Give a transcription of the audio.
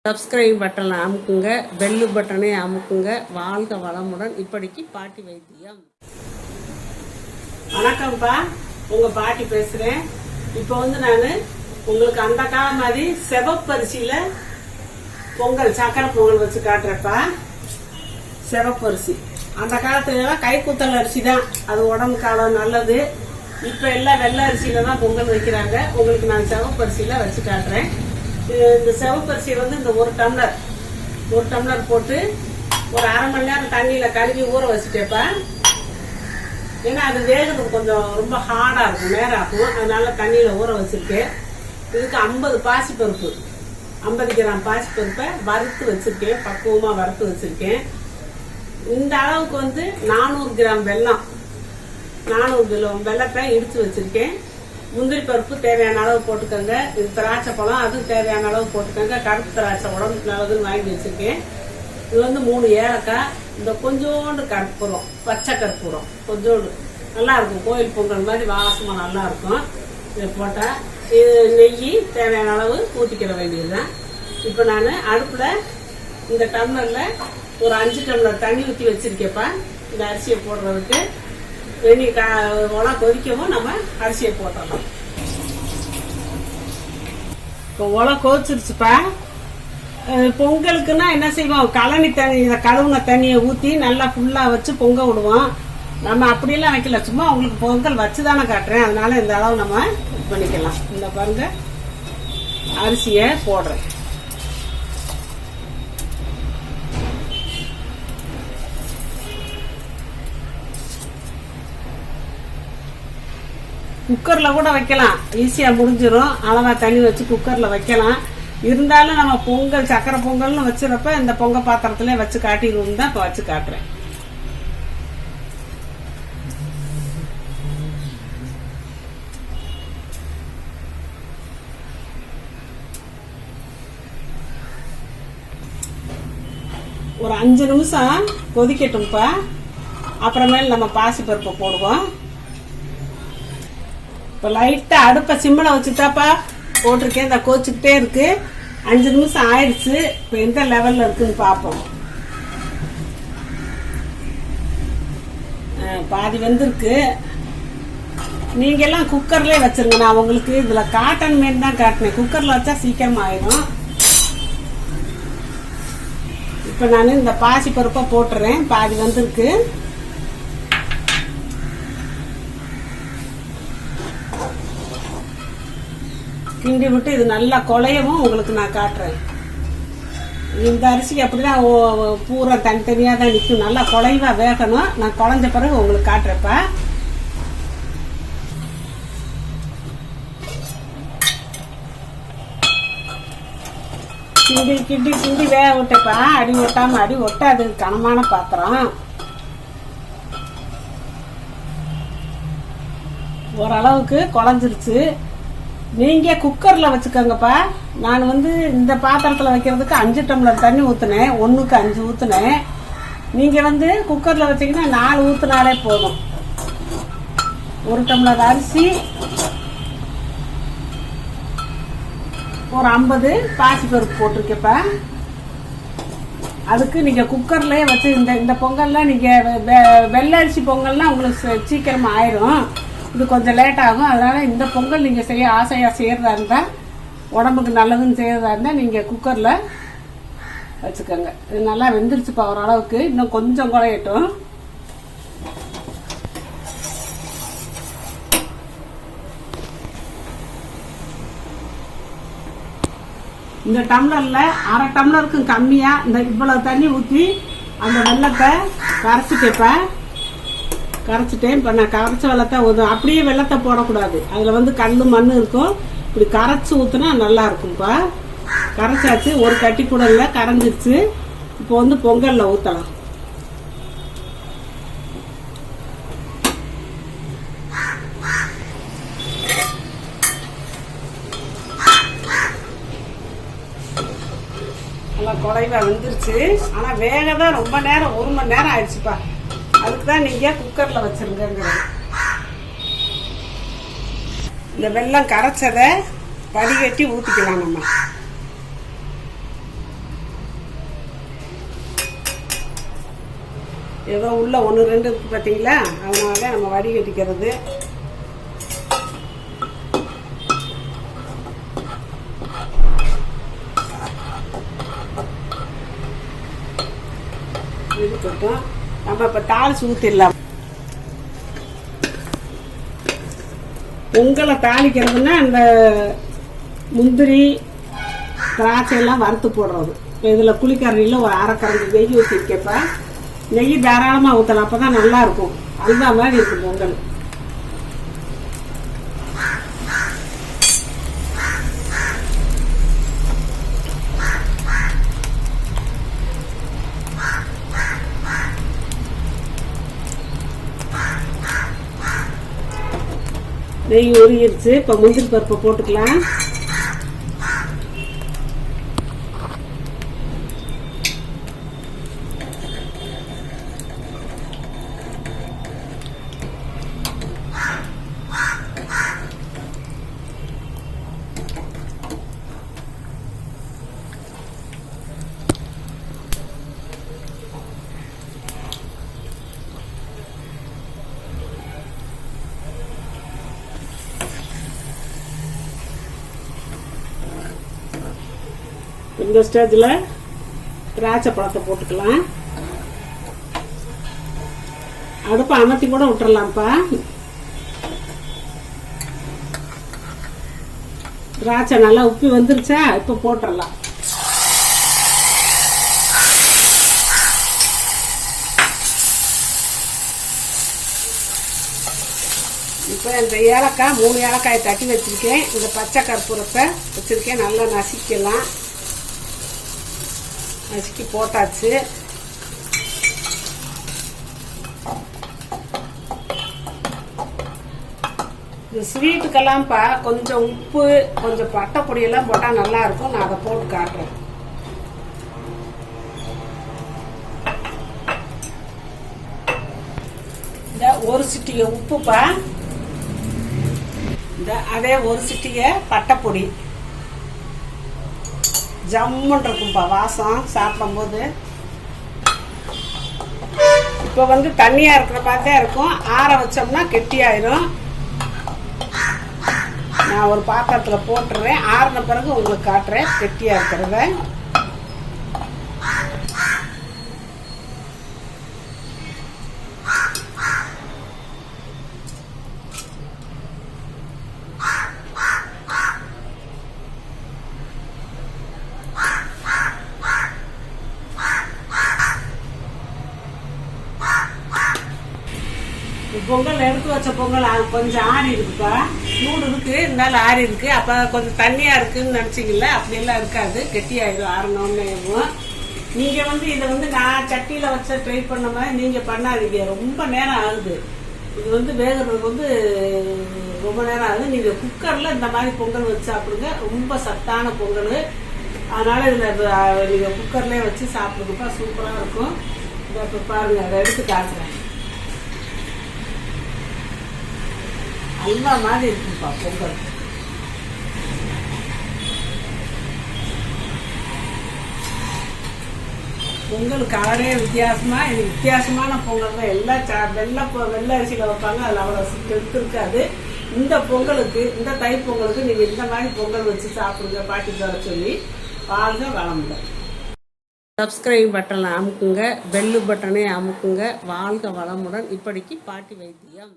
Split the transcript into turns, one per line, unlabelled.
Subscribe பட்டனை அமுக்குங்க, bell பட்டனை அமுக்குங்க. வாழ்க வளமுடன். இப்படிக்கு பாட்டி வைத்தியம். வணக்கம்ப்பா, உங்கள் பாட்டி பேசுகிறேன். இப்போ நான் உங்களுக்கு அந்த காலம் மாதிரி செவப்பரிசியில் பொங்கல், சக்கரை பொங்கல் வச்சு காட்டுறப்பா. செவப்பரிசி அந்த காலத்துலலாம் கைக்குத்தல் அரிசி தான், அது உடம்புக்கு அவ்வளோ நல்லது. இப்போ எல்லாம் வெள்ளை அரிசியில் தான் பொங்கல் வைக்கிறாங்க. உங்களுக்கு நான் செவப்பரிசியில் வச்சு காட்டுறேன். இந்த செவப்பரிசியை இந்த ஒரு டம்ளர் போட்டு ஒரு அரை மணி நேரம் தண்ணியில் கழுவி ஊற வச்சுட்டேப்பா. ஏன்னா அது வேகிறதுக்கு கொஞ்சம் ரொம்ப ஹார்டாக இருக்கும், நேரம் ஆகும். அதனால தண்ணியில் ஊற வச்சுருக்கேன். இதுக்கு 50 பாசிப்பருப்பு, 50 கிராம் பாசிப்பருப்பை வறுத்து வச்சுருக்கேன், பக்குவமாக வறுத்து வச்சுருக்கேன். இந்த அளவுக்கு 400 கிராம் வெல்லம், 400 கிலோ வெல்லத்தை இடித்து வச்சுருக்கேன். முந்திரி பருப்பு தேவையான அளவு போட்டுக்கோங்க. இது திராட்சை பழம், அதுவும் தேவையான அளவு போட்டுக்கோங்க. கருப்பு திராட்சை உடம்புக்கு நல்லதுன்னு வாங்கி வச்சுருக்கேன். இது 3 ஏலக்காய், இந்த கொஞ்சோண்டு கற்பூரம், பச்சை கற்பூரம் கொஞ்சோண்டு நல்லா இருக்கும். கோயில் பொங்கல் மாதிரி வாசமாக நல்லா இருக்கும். இதை போட்டால் இது நெய் தேவையான அளவு ஊற்றிக்கிற வேண்டியதுதான். இப்போ நான் அடுப்பில் இந்த டம்ளரில் ஒரு 5 டம்ளர் தண்ணி ஊற்றி வச்சுருக்கேப்பா. இந்த அரிசியை போடுறதுக்கு வெந்நீர் உலா கொதிக்கவும் நம்ம அரிசியை போட்டுடலாம். இப்போ உலை கொதிச்சிருச்சுப்பா. பொங்கலுக்குன்னா என்ன செய்வோம், கழனி தண்ணி, இதை கழுவுன தண்ணியை ஊற்றி நல்லா ஃபுல்லாக வச்சு பொங்க விடுவோம். நம்ம அப்படியெல்லாம் வைக்கல, சும்மா உங்களுக்கு பொங்கல் வச்சு தானே காட்டுறேன். அதனால இந்த அளவு நம்ம இது பண்ணிக்கலாம். இந்த பாருங்க, அரிசியை போடுறேன். குக்கரில் கூட வைக்கலாம், ஈஸியாக முடிஞ்சிடும். அளவாக தண்ணி வச்சு குக்கரில் வைக்கலாம். இருந்தாலும் நம்ம பொங்கல், சக்கரை பொங்கல்னு வச்சுறப்ப இந்த பொங்கல் பாத்திரத்துல வச்சு காட்டிடுவோம் தான் இப்போ வச்சு காட்டுறேன். ஒரு 5 நிமிஷம் கொதிக்கட்டும்ப்பா. அப்புறமேல் நம்ம பாசிப்பருப்பை போடுவோம். இப்போ லைட்டாக அடுப்பை சிம்மில் வச்சுட்டாப்பா போட்டிருக்கேன். இந்த கோச்சிக்கிட்டே இருக்கு. 5 நிமிஷம் ஆயிடுச்சு. இப்போ எந்த லெவலில் இருக்குன்னு பார்ப்போம். பாதி வெந்திருக்கு. நீங்கள் எல்லாம் குக்கர்லேயே வச்சுருங்க. நான் உங்களுக்கு இதில் காட்டன் மாரி தான் காட்டினேன். குக்கரில் வச்சா சீக்கிரமாக ஆயிடும். இப்போ நான் இந்த பாசி பருப்பை போட்டுறேன். பாதி வந்திருக்கு. கிண்டி விட்டு இது நல்லா குழையவும் உங்களுக்கு நான் காட்டுறேன். இந்த அரிசி அப்படிதான் பூரா தனித்தனியாக தான் நிற்கும். நல்லா குழைவா வேகணும். நான் குழஞ்ச பிறகு உங்களுக்கு காட்டுறேன்ப்பா. கிண்டி வேக விட்டப்பா. அடி ஒட்டாம, அடி ஒட்டாது, கனமான பாத்திரம். ஓரளவுக்கு குழஞ்சிருச்சு. நீங்க குக்கர்ல வச்சுக்கோங்கப்பா. நான் இந்த பாத்திரத்துல வைக்கிறதுக்கு 5 டம்ளர் தண்ணி ஊத்துனேன், 1க்கு 5 ஊத்துனேன். நீங்க குக்கர்ல வச்சீங்கன்னா 4 ஊத்துனாலே போதும். 1 டம்ளர் அரிசி, ஒரு 50 பாசிப்பருப்பு போட்டிருக்கப்பா. அதுக்கு நீங்க குக்கர்லயே வச்சு இந்த பொங்கல்லாம் நீங்க வெள்ளை அரிசி பொங்கல்னா உங்களுக்கு சீக்கிரமா ஆயிரும். இது கொஞ்சம் லேட் ஆகும். அதனால இந்த பொங்கல் நீங்கள் செய்ய ஆசையாக செய்கிறதா இருந்தால், உடம்புக்கு நல்லதுன்னு செய்கிறதா இருந்தால் நீங்கள் குக்கரில் வச்சுக்கோங்க. இது நல்லா வெந்துருச்சுப்பா ஓரளவுக்கு. இன்னும் கொஞ்சம் குழையட்டும். இந்த டம்ளரில் அரை டம்ளருக்கும் கம்மியாக இந்த இவ்வளவு தண்ணி ஊற்றி அந்த வெல்லத்தை கரைச்சிட்டேப்பேன். கரைச்சிட்டேன். இப்போ நான் கரைச்ச வெள்ளத்தை அப்படியே வெள்ளத்தை போடக்கூடாது. அதில் கல் மண் இருக்கும். இப்படி கரைச்சி ஊற்றினா நல்லா இருக்கும்ப்பா. கரைச்சாச்சு, ஒரு கட்டி கூட இல்லை, கரைஞ்சிருச்சு. இப்போ பொங்கலில் ஊற்றலாம். நல்லா குழைவா வந்துருச்சு. ஆனால் வேக தான் ரொம்ப நேரம், 1 மணி நேரம் ஆயிடுச்சுப்பா. அதுக்கு தான் நீங்கள் குக்கரில் வச்சுருங்க. இந்த வெல்லம் கரைச்சதை வடிகட்டி ஊற்றிக்கலாம் நம்ம. ஏதோ உள்ள 1 2 இருக்குது பார்த்தீங்களா, அதனால நம்ம வடிகட்டிக்கிறது. இருக்கட்டும். நம்ம இப்போ தாளிச்சு ஊற்றிடலாம். பொங்கலை தாளிக்கிறதுனா அந்த முந்திரி திராட்சை எல்லாம் வறுத்து போடுறது. இதில் குழிக்கரண்டியில் ஒரு 1/2 கரண்டி நெய் ஊற்றிருக்கப்ப நெய் தாராளமாக ஊற்றலாம், அப்போ தான் நல்லாயிருக்கும். அல்வா மாதிரி இருக்கும் பொங்கல். நெய் உருகிருச்சு. இப்போ முந்திரி பருப்பை போட்டுக்கலாம். இந்த ஸ்டேஜில் திராட்சை பழத்தை போட்டுக்கலாம். அடுப்பை அமர்த்தி கூட விட்டுறலாம்ப்பா. திராட்சை நல்லா உப்பி வந்துருச்சா, இப்போ போட்டுடலாம். இப்போ இந்த ஏலக்காய் 3 ஏலக்காயை தட்டி வச்சுருக்கேன். இந்த பச்சை கற்பூரத்தை வச்சுருக்கேன். நல்லா நசுக்கலாம். நசுக்கி போட்டாச்சு. இந்த ஸ்வீட்டுக்கெல்லாம்ப்பா கொஞ்சம் உப்பு, கொஞ்சம் பட்டை பொடியெல்லாம் போட்டால் நல்லா இருக்கும். நான் அதை போட்டு காட்டுறேன். இந்த 1 சிட்டிகை உப்புப்பா, இந்த அதே 1 சிட்டிகை பட்டைப்பொடி. ஜம்முன்னு இருக்கும்பா வாசம் சாப்பிடும்போது. இப்போ வந்து தண்ணியாக இருக்கிற பார்த்தே இருக்கும். ஆற வச்சோம்னா கெட்டியாயிரும். நான் ஒரு பாத்திரத்தில் போட்டுறேன். ஆறின பிறகு உங்களுக்கு காட்டுறேன் கெட்டியாக இருக்கிறத. பொங்கல் எடுத்து வச்ச பொங்கல் கொஞ்சம் ஆறி இருக்குப்பா. சூடு இருக்கு, இருந்தாலும் ஆறி இருக்கு. அப்போ கொஞ்சம் தண்ணியா இருக்குன்னு நினச்சிக்கல, அப்படியெல்லாம் இருக்காது. கெட்டியாயிடும் ஆறினோன்னு. நீங்கள் வந்து இதை வந்து நான் சட்டியில் வச்ச ட்ரை பண்ண மாதிரி நீங்கள் பண்ணாதீங்க. ரொம்ப நேரம் ஆகுது. இது வந்து வேகிறதுக்கு வந்து ரொம்ப நேரம் ஆகுது. நீங்கள் குக்கரில் இந்த மாதிரி பொங்கல் வச்சு சாப்பிடுங்க. ரொம்ப சத்தான பொங்கல். அதனால இதில் நீங்கள் குக்கர்லேயே வச்சு சாப்பிடுங்கப்பா. சூப்பராக இருக்கும். இதை இப்போ பாருங்கள், அதை எடுத்து காட்டுறேன். அல்வா மாதிரி இருக்குப்பா பொங்கல். பொங்கல் கலரே வித்தியாசமா, இது வித்தியாசமான பொங்கல் தான். எல்லாம் வெள்ளை அரிசியில் வைப்பாங்க, அதில் அவ்வளோ டெஸ்ட் இருக்காது. இந்த பொங்கலுக்கு, இந்த தை பொங்கலுக்கு நீங்கள் இந்த மாதிரி பொங்கல் வச்சு சாப்பிடுங்க. பாட்டி தர சொல்லி வாழ்க வளமுடன். சப்ஸ்கிரைப் பட்டனை அமுக்குங்க, பெல்லு பட்டனை அமுக்குங்க. வாழ்க வளமுடன். இப்படிக்கு பாட்டி வைத்தியம்.